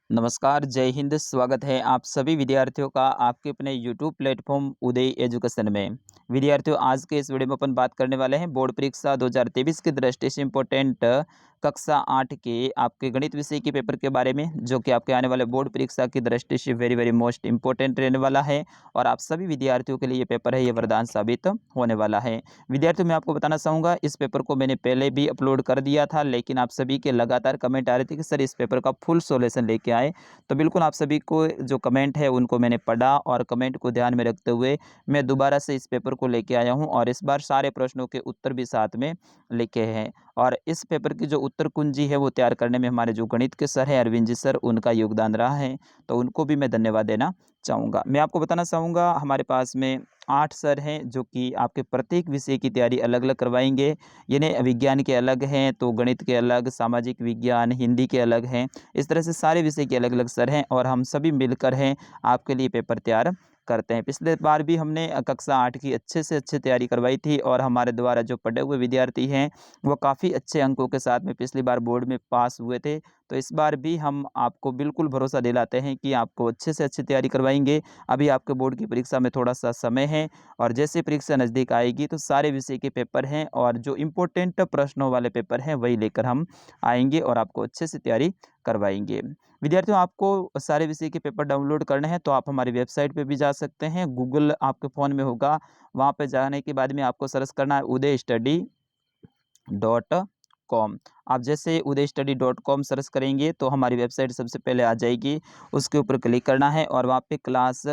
नमस्कार, जय हिंद। स्वागत है आप सभी विद्यार्थियों का आपके अपने यूट्यूब प्लेटफॉर्म उदय एजुकेशन में। विद्यार्थियों, आज के इस वीडियो में अपन बात करने वाले हैं बोर्ड परीक्षा 2023 की दृष्टि से इम्पोर्टेंट कक्षा 8 के आपके गणित विषय के पेपर के बारे में, जो कि आपके आने वाले बोर्ड परीक्षा की दृष्टि से वेरी वेरी मोस्ट इंपॉर्टेंट रहने वाला है। और आप सभी विद्यार्थियों के लिए ये पेपर है, ये वरदान साबित होने वाला है। विद्यार्थियों, मैं आपको बताना चाहूँगा, इस पेपर को मैंने पहले भी अपलोड कर दिया था, लेकिन आप सभी के लगातार कमेंट आ रहे थे कि सर इस पेपर का फुल सॉल्यूशन लेके आए। तो बिल्कुल आप सभी को जो कमेंट है उनको मैंने पढ़ा और कमेंट को ध्यान में रखते हुए मैं दोबारा से इस पेपर को लेके आया हूं, और इस बार सारे प्रश्नों के उत्तर भी साथ में लिखे हैं। और इस पेपर की जो उत्तर कुंजी है वो तैयार करने में हमारे जो गणित के सर हैं अरविंद जी सर, उनका योगदान रहा है, तो उनको भी मैं धन्यवाद देना चाहूँगा। मैं आपको बताना चाहूँगा, हमारे पास में 8 सर हैं जो कि आपके प्रत्येक विषय की तैयारी अलग अलग करवाएंगे। यानी विज्ञान के अलग हैं, तो गणित के अलग, सामाजिक विज्ञान, हिंदी के अलग हैं। इस तरह से सारे विषय के अलग अलग सर हैं और हम सभी मिलकर हैं आपके लिए पेपर तैयार करते हैं। पिछले बार भी हमने कक्षा 8 की अच्छे से अच्छे तैयारी करवाई थी, और हमारे द्वारा जो पढ़े हुए विद्यार्थी हैं वो काफ़ी अच्छे अंकों के साथ में पिछली बार बोर्ड में पास हुए थे। तो इस बार भी हम आपको बिल्कुल भरोसा दिलाते हैं कि आपको अच्छे से अच्छी तैयारी करवाएंगे। अभी आपके बोर्ड की परीक्षा में थोड़ा सा समय है, और जैसे परीक्षा नज़दीक आएगी तो सारे विषय के पेपर हैं और जो इम्पोर्टेंट प्रश्नों वाले पेपर हैं वही लेकर हम आएंगे और आपको अच्छे से तैयारी करवाएंगे। विद्यार्थियों, आपको सारे विषय के पेपर डाउनलोड करने हैं तो आप हमारी वेबसाइट पे भी जा सकते हैं। गूगल आपके फ़ोन में होगा, वहाँ पे जाने के बाद में आपको सर्च करना है uday.study.com। आप जैसे uday.study.com सर्च करेंगे तो हमारी वेबसाइट सबसे पहले आ जाएगी। उसके ऊपर क्लिक करना है और वहाँ पे क्लास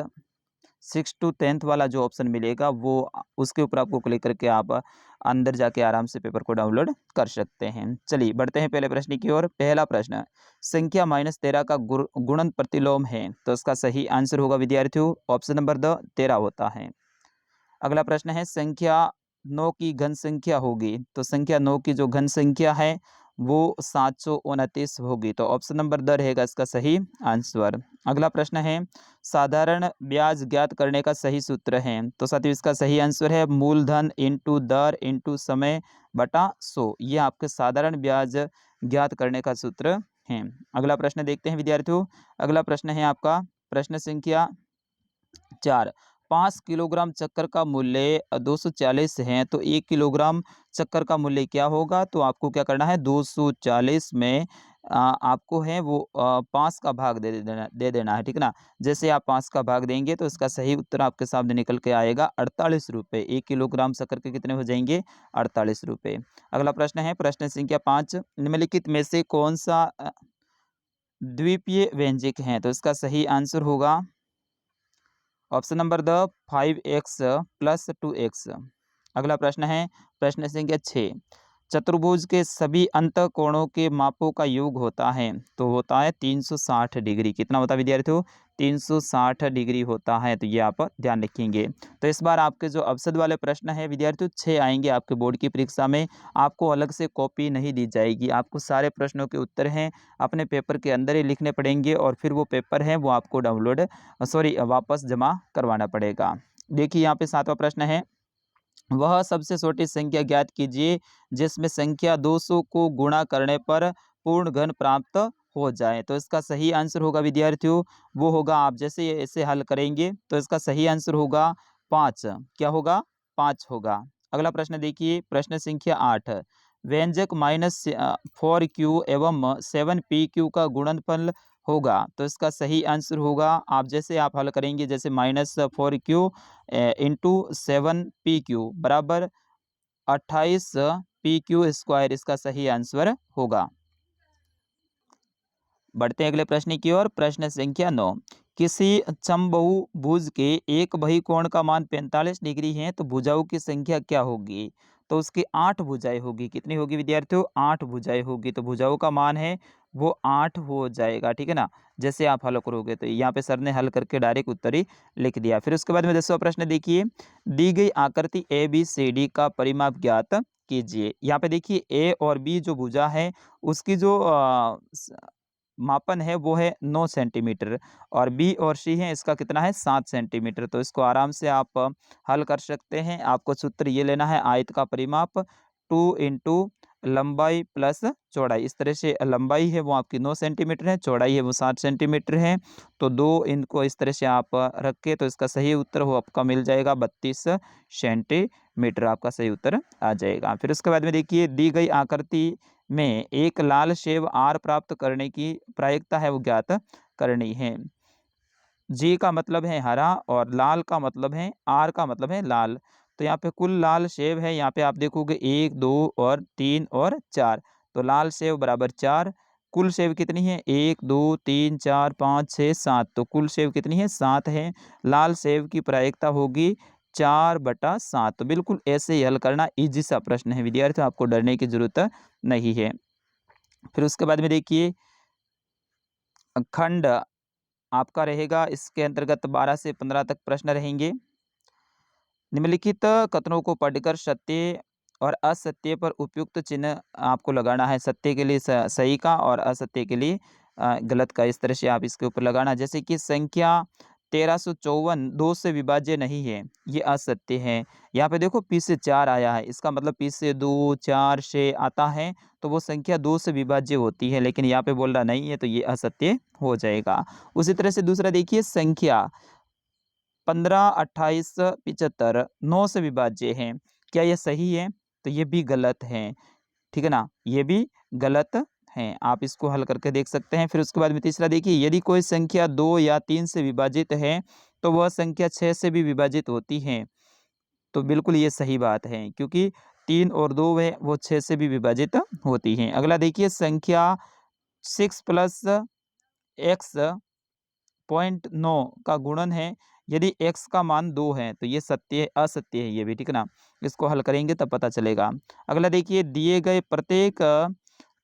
6 टू 10th वाला जो ऑप्शन मिलेगा वो उसके ऊपर आपको क्लिक करके आप अंदर जाके आराम से पेपर को डाउनलोड कर सकते हैं। चलिए बढ़ते हैं पहले प्रश्न की ओर। पहला प्रश्न, संख्या -13 का गुणन प्रतिलोम है, तो इसका सही आंसर होगा विद्यार्थियों ऑप्शन नंबर द 13 होता है। अगला प्रश्न है, संख्या 9 की घन संख्या होगी, तो संख्या 9 की जो घन संख्या है वो 729 होगी, तो ऑप्शन नंबर द रहेगा इसका सही आंसर। अगला प्रश्न है, साधारण ब्याज ज्ञात करने का सही सूत्र है, तो साथियों इसका सही आंसर है मूलधन इंटू दर इंटू समय बटा 100। ये आपके साधारण ब्याज ज्ञात करने का सूत्र है। अगला प्रश्न देखते हैं विद्यार्थियों। अगला प्रश्न है आपका प्रश्न संख्या 4। 5 किलोग्राम शक्कर का मूल्य 240 है, तो 1 किलोग्राम शक्कर का मूल्य क्या होगा? तो आपको क्या करना है, 240 में आपको है वो 5 का भाग दे देना है, ठीक ना। जैसे आप 5 का भाग देंगे तो इसका सही उत्तर आपके सामने निकल के आएगा 48 रुपये। 1 किलोग्राम शक्कर के कितने हो जाएंगे? 48 रुपये। अगला प्रश्न है प्रश्न संख्या 5। निम्नलिखित में से कौन सा द्वीपीय व्यंजक है? तो इसका सही आंसर होगा option number the 5x plus 2x। अगला प्रश्न है प्रश्न संख्या 6। चतुर्भुज के सभी अंत कोणों के मापों का योग होता है, तो होता है 360 डिग्री। कितना होता है विद्यार्थियों? 360 डिग्री होता है, तो ये आप ध्यान रखेंगे। तो इस बार आपके जो अवसद वाले प्रश्न है विद्यार्थियों 6 आएंगे आपके बोर्ड की परीक्षा में। आपको अलग से कॉपी नहीं दी जाएगी, आपको सारे प्रश्नों के उत्तर हैं अपने पेपर के अंदर ही लिखने पड़ेंगे, और फिर वो पेपर है वो आपको वापस जमा करवाना पड़ेगा। देखिए यहाँ पे 7वां प्रश्न है, वह सबसे छोटी संख्या ज्ञात कीजिए जिसमें संख्या 200 को गुणा करने पर पूर्ण घन प्राप्त हो जाए। तो इसका सही आंसर होगा विद्यार्थियों, वो होगा, आप जैसे इसे हल करेंगे तो इसका सही आंसर होगा 5। क्या होगा? 5 होगा। अगला प्रश्न देखिए प्रश्न संख्या 8। व्यंजक -4q एवं 7pq का गुणनफल होगा, तो इसका सही आंसर होगा, आप जैसे आप हल करेंगे, जैसे -4q इंटू 7pq बराबर 28pq², इसका सही आंसर होगा। बढ़ते हैं अगले प्रश्न की ओर। प्रश्न संख्या 9। किसी समबाहु के एक बहिकोण का मान 45 डिग्री है, तो भुजाओं की संख्या क्या होगी? तो उसकी 8 भुजाएं होगी। कितनी होगी विद्यार्थियों? 8 भुजाएं होगी। तो भुजाओं का मान है वो 8 हो जाएगा, ठीक है ना। जैसे आप हल करोगे तो यहाँ पे सर ने हल करके डायरेक्ट उत्तर ही लिख दिया। फिर उसके बाद में 10वां प्रश्न देखिए, दी गई आकृति ABCD का परिमाप ज्ञात कीजिए। यहाँ पे देखिए ए और बी जो भुजा है उसकी जो मापन है वो है 9 सेंटीमीटर, और बी और सी है इसका कितना है? 7 सेंटीमीटर। तो इसको आराम से आप हल कर सकते हैं। आपको सूत्र ये लेना है, आयत का परिमाप 2 इंटू लंबाई प्लस चौड़ाई, इस तरह से लंबाई है वो आपकी 9 सेंटीमीटर है, चौड़ाई है वो 7 सेंटीमीटर है। तो दो इनको इस तरह से आप रख के, तो इसका सही उत्तर वो आपका मिल जाएगा 32 सेंटीमीटर, आपका सही उत्तर आ जाएगा। फिर उसके बाद में देखिए, दी गई आकृति में एक लाल सेब आर प्राप्त करने की प्रायिकता है वो ज्ञात करनी है। जी का मतलब है हरा और लाल का मतलब है, आर का मतलब है लाल। तो यहाँ पे कुल लाल सेब है, यहाँ पे आप देखोगे 1 2 और 3 और 4, तो लाल सेब बराबर 4। कुल सेब कितनी है? 1 2 3 4 5 6 7, तो कुल सेब कितनी है? 7 है। लाल सेब की प्रायिकता होगी 4/7। तो बिल्कुल ऐसे ही हल करना, इजी सा प्रश्न है विद्यार्थियों, आपको डरने की जरूरत नहीं है। फिर उसके बाद में देखिए, खंड आपका रहेगा, इसके अंतर्गत 12 से 15 तक प्रश्न रहेंगे। निम्नलिखित कथनों को पढ़कर सत्य और असत्य पर उपयुक्त चिन्ह आपको लगाना है। सत्य के लिए सही का और असत्य के लिए गलत का, इस तरह से आप इसके ऊपर लगाना। जैसे कि संख्या 1354 2 से विभाज्य नहीं है, ये असत्य है। यहाँ पे देखो पी से 4 आया है, इसका मतलब पी से 2 4 से आता है, तो वो संख्या 2 से विभाज्य होती है, लेकिन यहाँ पे बोल रहा नहीं है, तो ये असत्य हो जाएगा। उसी तरह से दूसरा देखिए, संख्या 15 28 75 9 से विभाज्य है, क्या ये सही है? तो ये भी गलत है, ठीक है ना, ये भी गलत है। आप इसको हल करके देख सकते हैं। फिर उसके बाद में तीसरा देखिए, यदि कोई संख्या 2 या 3 से विभाजित है तो वह संख्या 6 से भी विभाजित होती है। तो बिल्कुल ये सही बात है, क्योंकि 3 और 2 है वो 6 से भी विभाजित होती हैं। अगला देखिए, संख्या 6 प्लस एक्स 0.9 का गुणन है, यदि x का मान 2 है, तो ये सत्य है, असत्य है ये भी, ठीक है ना। इसको हल करेंगे तब पता चलेगा। अगला देखिए, दिए गए प्रत्येक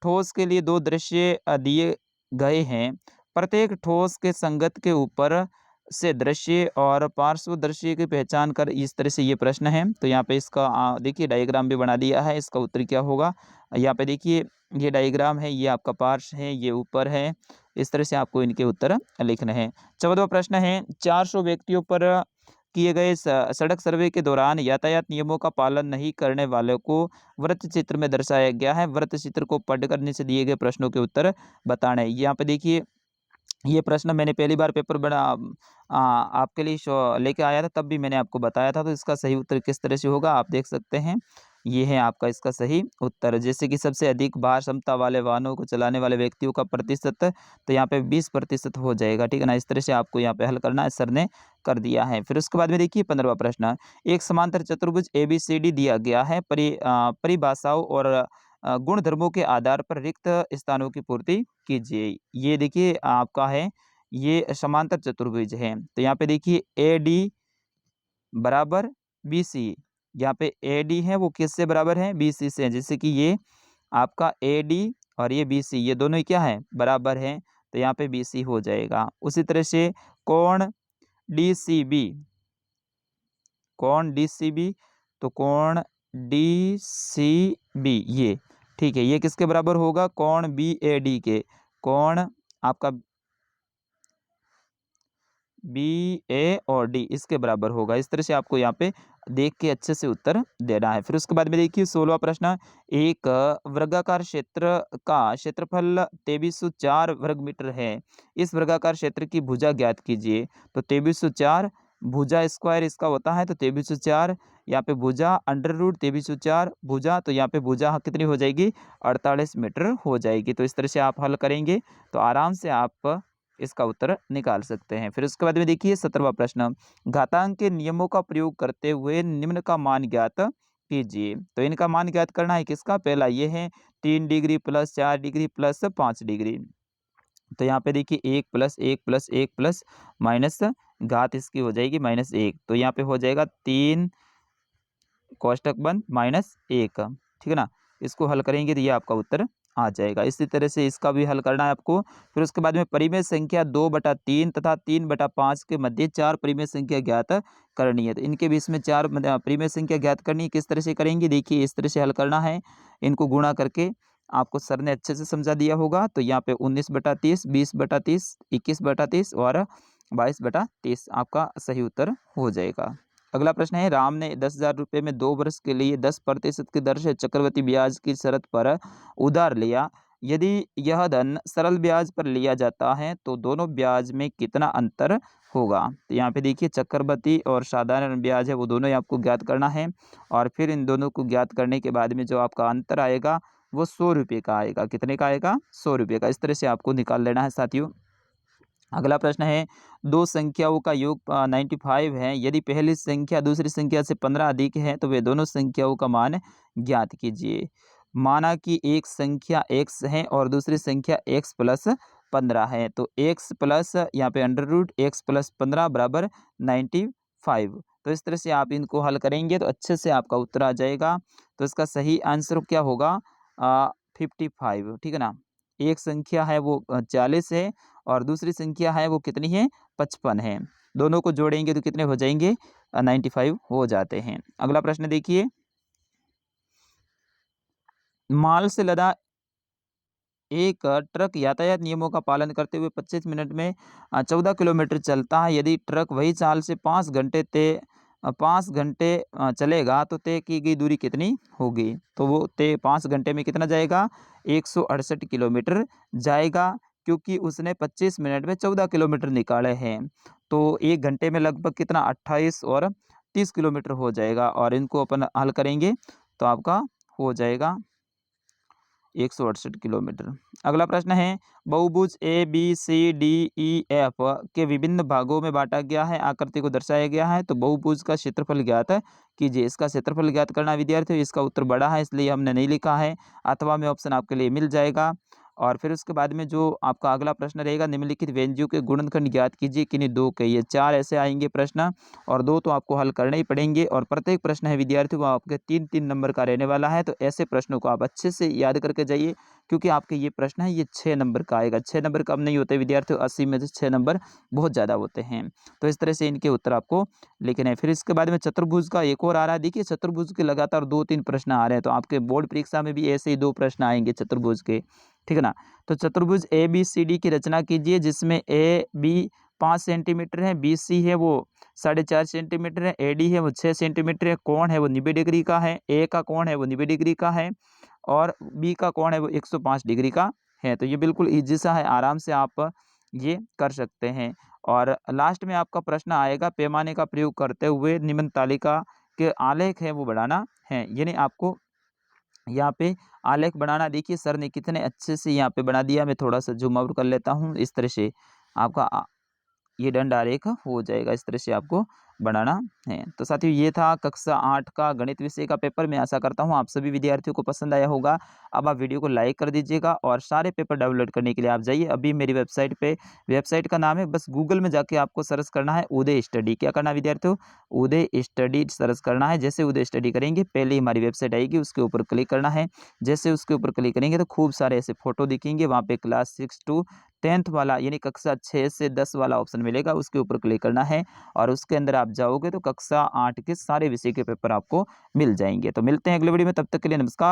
ठोस के लिए दो दृश्य दिए गए हैं। प्रत्येक ठोस के संगत के ऊपर से दृश्य और पार्श्व दृश्य की पहचान कर, इस तरह से ये प्रश्न है। तो यहाँ पे इसका देखिए डायग्राम भी बना दिया है, इसका उत्तर क्या होगा। यहाँ पे देखिए ये डायग्राम है, ये आपका पार्श्व है, ये ऊपर है, इस तरह से आपको इनके उत्तर लिखने हैं। 14वां प्रश्न है, 400 व्यक्तियों पर किए गए सड़क सर्वे के दौरान यातायात नियमों का पालन नहीं करने वालों को वृत्त चित्र में दर्शाया गया है। वृत्त चित्र को पढ़कर नीचे दिए गए प्रश्नों के उत्तर बताने। यहाँ पे देखिए, ये प्रश्न मैंने पहली बार पेपर बना आपके लिए लेके आया था, तब भी मैंने आपको बताया था। तो इसका सही उत्तर किस तरह से होगा आप देख सकते हैं, ये है आपका इसका सही उत्तर। जैसे कि सबसे अधिक भार क्षमता वाले वाहनों को चलाने वाले व्यक्तियों का प्रतिशत, तो यहाँ पे 20% हो जाएगा, ठीक है ना। इस तरह से आपको यहाँ पे हल करना है, सर ने कर दिया है। फिर उसके बाद में देखिए 15वां प्रश्न, एक समांतर चतुर्भुज ABCD दिया गया है, परिभाषाओं और गुण धर्मों के आधार पर रिक्त स्थानों की पूर्ति कीजिए। ये देखिए आपका है, ये समांतर चतुर्भुज है। तो यहाँ पे देखिए AD बराबर BC, यहाँ पे AD है वो किससे बराबर है? BC से। जैसे कि ये आपका AD और ये BC, ये दोनों ही क्या है? बराबर है, तो यहाँ पे BC हो जाएगा। उसी तरह से कोण DCB, कोण DCB, तो कोण DCB ये, ठीक है, ये किसके बराबर होगा? कोण BAD के, कोण आपका BA और D इसके बराबर होगा। इस तरह से आपको यहाँ पे देख के अच्छे से उत्तर देना है। फिर उसके बाद में देखिए 16वां प्रश्न, एक वर्गाकार क्षेत्र का क्षेत्रफल 2304 वर्ग मीटर है। इस वर्गाकार क्षेत्र की भुजा ज्ञात कीजिए। तो 2304 भुजा स्क्वायर इसका होता है, तो 2304 यहाँ पे भुजा अंडर रूट 2304 भुजा, तो यहाँ पे भुजा कितनी हो जाएगी? 48 मीटर हो जाएगी। तो इस तरह से आप हल करेंगे तो आराम से आप इसका उत्तर निकाल सकते हैं। फिर उसके बाद में देखिए 17वां प्रश्न, घातांक के नियमों का प्रयोग करते हुए निम्न का मान ज्ञात कीजिए। तो इनका मान ज्ञात करना है किसका? पहला ये है 3 degree plus 4 degree plus 5 degree. तो यहाँ पे देखिए 1 प्लस 1 प्लस 1 प्लस माइनस घात इसकी हो जाएगी -1, तो यहाँ पे हो जाएगा 3 कोष्टक बंद -1, ठीक है ना। इसको हल करेंगे तो ये आपका उत्तर आ जाएगा। इसी तरह से इसका भी हल करना है आपको। फिर उसके बाद में परिमेय संख्या 2/3 तथा 3/5 के मध्य 4 परिमेय संख्या ज्ञात करनी है। तो इनके बीच में 4 परिमेय संख्या ज्ञात करनी है, किस तरह से करेंगे? देखिए इस तरह से हल करना है, इनको गुणा करके आपको सर ने अच्छे से समझा दिया होगा। तो यहाँ पे 19/30 20/30 21/30 और 22/30 आपका सही उत्तर हो जाएगा। अगला प्रश्न है, राम ने 10,000 रुपये में 2 वर्ष के लिए 10% की दर से चक्रवृद्धि ब्याज की शर्त पर उधार लिया। यदि यह धन सरल ब्याज पर लिया जाता है तो दोनों ब्याज में कितना अंतर होगा? तो यहाँ पे देखिए चक्रवृद्धि और साधारण ब्याज है वो दोनों ही आपको ज्ञात करना है, और फिर इन दोनों को ज्ञात करने के बाद में जो आपका अंतर आएगा वो 100 रुपये का आएगा। कितने का आएगा? 100 रुपये का। इस तरह से आपको निकाल लेना है साथियों। अगला प्रश्न है, दो संख्याओं का योग 95 है। यदि पहली संख्या दूसरी संख्या से 15 अधिक है तो वे दोनों संख्याओं का मान ज्ञात कीजिए। माना कि एक संख्या x है और दूसरी संख्या x प्लस 15 है, तो x प्लस यहाँ पे अंडर रूट एक्स प्लस 15 बराबर 95। तो इस तरह से आप इनको हल करेंगे तो अच्छे से आपका उत्तर आ जाएगा। तो इसका सही आंसर क्या होगा? 55, ठीक है ना। एक संख्या है वो 40 है और दूसरी संख्या है वो कितनी है? 55 है। दोनों को जोड़ेंगे तो कितने हो जाएंगे? 95 हो जाते हैं। अगला प्रश्न देखिए, माल से लदा एक ट्रक यातायात नियमों का पालन करते हुए 25 मिनट में 14 किलोमीटर चलता है। यदि ट्रक वही चाल से 5 घंटे चलेगा तो तय की गई दूरी कितनी होगी? तो वो तय 5 घंटे में कितना जाएगा? 168 किलोमीटर जाएगा, क्योंकि उसने 25 मिनट में 14 किलोमीटर निकाले हैं। तो 1 घंटे में लगभग कितना? 28 और 30 किलोमीटर हो जाएगा, और इनको अपन हल करेंगे तो आपका हो जाएगा 168 किलोमीटर। अगला प्रश्न है, बहुभुज A B C D E F के विभिन्न भागों में बांटा गया है, आकृति को दर्शाया गया है। तो बहुभुज का क्षेत्रफल ज्ञात कीजिए। इसका क्षेत्रफल ज्ञात करना विद्यार्थियों, इसका उत्तर बड़ा है इसलिए हमने नहीं लिखा है, अथवा में ऑप्शन आपके लिए मिल जाएगा। और फिर उसके बाद में जो आपका अगला प्रश्न रहेगा, निम्नलिखित व्यंजकों के गुणनखंड ज्ञात कीजिए। किन्हीं दो के, ये 4 ऐसे आएंगे प्रश्न, और 2 तो आपको हल करने ही पड़ेंगे, और प्रत्येक प्रश्न है विद्यार्थियों को आपके 3-3 नंबर का रहने वाला है। तो ऐसे प्रश्नों को आप अच्छे से याद करके जाइए, क्योंकि आपके ये प्रश्न है ये 6 नंबर का आएगा। 6 नंबर कम नहीं होते विद्यार्थियों, 80 में से 6 नंबर बहुत ज़्यादा होते हैं। तो इस तरह से इनके उत्तर आपको लिखने हैं। फिर इसके बाद में चतुर्भुज का एक और आ रहा है। देखिए चतुर्भुज के लगातार 2-3 प्रश्न आ रहे हैं, तो आपके बोर्ड परीक्षा में भी ऐसे ही 2 प्रश्न आएंगे चतुर्भुज के, ठीक है ना। तो चतुर्भुज ए बी सी डी की रचना कीजिए, जिसमें ए बी 5 सेंटीमीटर है, बी सी है वो 4.5 सेंटीमीटर है, ए डी है वो 6 सेंटीमीटर है, कोण है वो 90 डिग्री का है, ए का कोण है वो 90 डिग्री का है, और बी का कोण है वो 105 डिग्री का है। तो ये बिल्कुल ईजी सा है, आराम से आप ये कर सकते हैं। और लास्ट में आपका प्रश्न आएगा, पैमाने का प्रयोग करते हुए निम्न तालिका के आलेख है वो बढ़ाना है। यानी आपको यहाँ पे आलेख बनाना, देखिए सर ने कितने अच्छे से यहाँ पे बना दिया। मैं थोड़ा सा जूम आउट कर लेता हूँ। इस तरह से आपका ये दंड आरेख हो जाएगा। इस तरह से आपको बनाना है। तो साथियों ये था कक्षा 8 का गणित विषय का पेपर। मैं आशा करता हूँ आप सभी विद्यार्थियों को पसंद आया होगा। अब आप वीडियो को लाइक कर दीजिएगा, और सारे पेपर डाउनलोड करने के लिए आप जाइए अभी मेरी वेबसाइट पे। वेबसाइट का नाम है, बस गूगल में जाके आपको सर्च करना है उदय स्टडी। क्या करना है विद्यार्थियों? उदय स्टडी सर्च करना है। जैसे उदय स्टडी करेंगे पहले ही हमारी वेबसाइट आएगी, उसके ऊपर क्लिक करना है। जैसे उसके ऊपर क्लिक करेंगे तो खूब सारे ऐसे फोटो दिखेंगे, वहाँ पे क्लास 6 to 10th वाला यानी कक्षा 6 से 10 वाला ऑप्शन मिलेगा, उसके ऊपर क्लिक करना है, और उसके अंदर आप जाओगे तो कक्षा 8 के सारे विषय के पेपर आपको मिल जाएंगे। तो मिलते हैं अगले वीडियो में, तब तक के लिए नमस्कार।